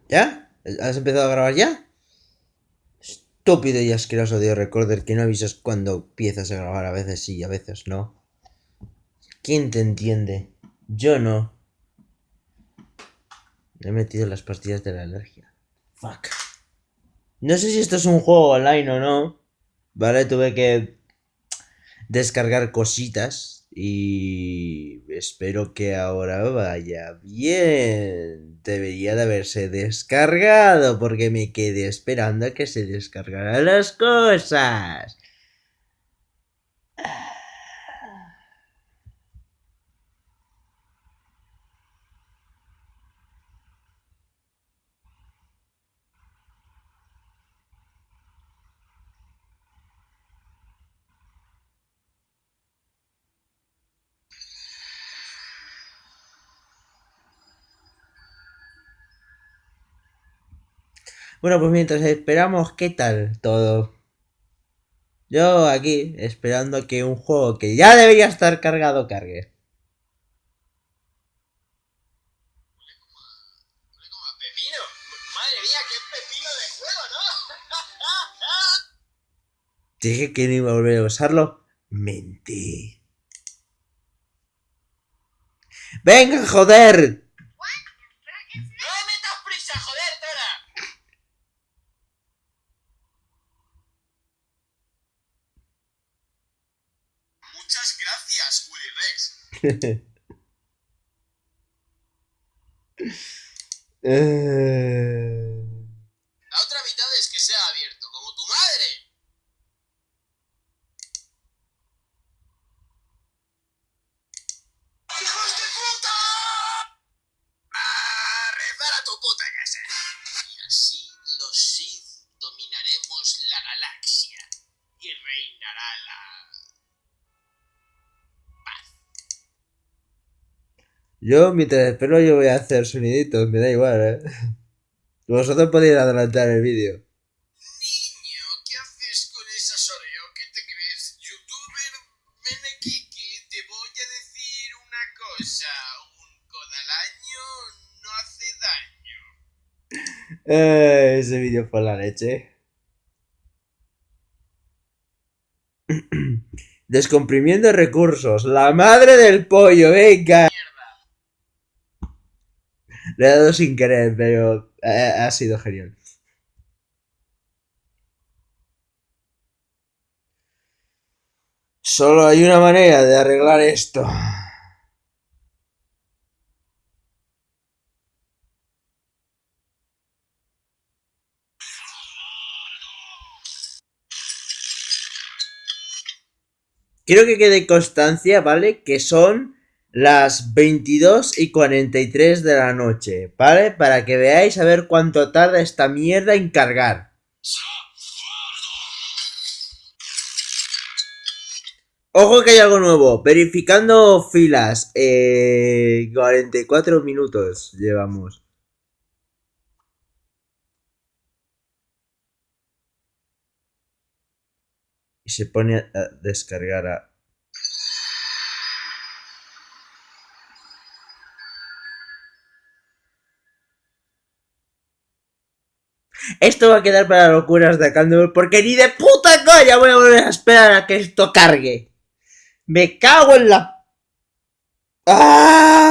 ¿Ya? ¿Has empezado a grabar ya? Estúpido y asqueroso de recorder que no avisas cuando empiezas a grabar. A veces sí, a veces no. ¿Quién te entiende? Yo no. Me he metido en las pastillas de la alergia. Fuck. No sé si esto es un juego online o no. Vale, tuve que descargar cositas y espero que ahora vaya bien. Debería de haberse descargado porque me quedé esperando a que se descargaran las cosas. Bueno, pues mientras esperamos, ¿qué tal todo? Yo aquí esperando que un juego que ya debería estar cargado cargue. Pepino, madre mía, qué pepino de juego, ¿no? Dije que no iba a volver a usarlo. Mentí. ¡Venga, joder! ¡No me metas prisa, joder, Tora! Muchas gracias, Willy Rex. La otra mitad es que sea abierto, como tu madre. ¡Hijos de puta! ¡A rezar a tu puta casa! Y así los Sith dominaremos la galaxia y reinará la paz. Yo, mientras espero, yo voy a hacer soniditos, me da igual, Vosotros podéis adelantar el vídeo. Niño, ¿qué haces con esa Oreo? ¿Qué te crees? ¿Youtuber? Menekiki, te voy a decir una cosa. Un codalaño no hace daño. Ese vídeo fue la leche. Descomprimiendo recursos. La madre del pollo, venga. Le he dado sin querer, pero ha sido genial. Solo hay una manera de arreglar esto. Quiero que quede constancia, ¿vale? Que son las 22:43 de la noche, ¿vale? Para que veáis a ver cuánto tarda esta mierda en cargar. Ojo que hay algo nuevo. Verificando filas. 44 minutos llevamos. Y se pone a descargar a... Esto va a quedar para locuras de Candle porque ni de puta coña voy a volver a esperar a que esto cargue. Me cago en la... ¡Ah!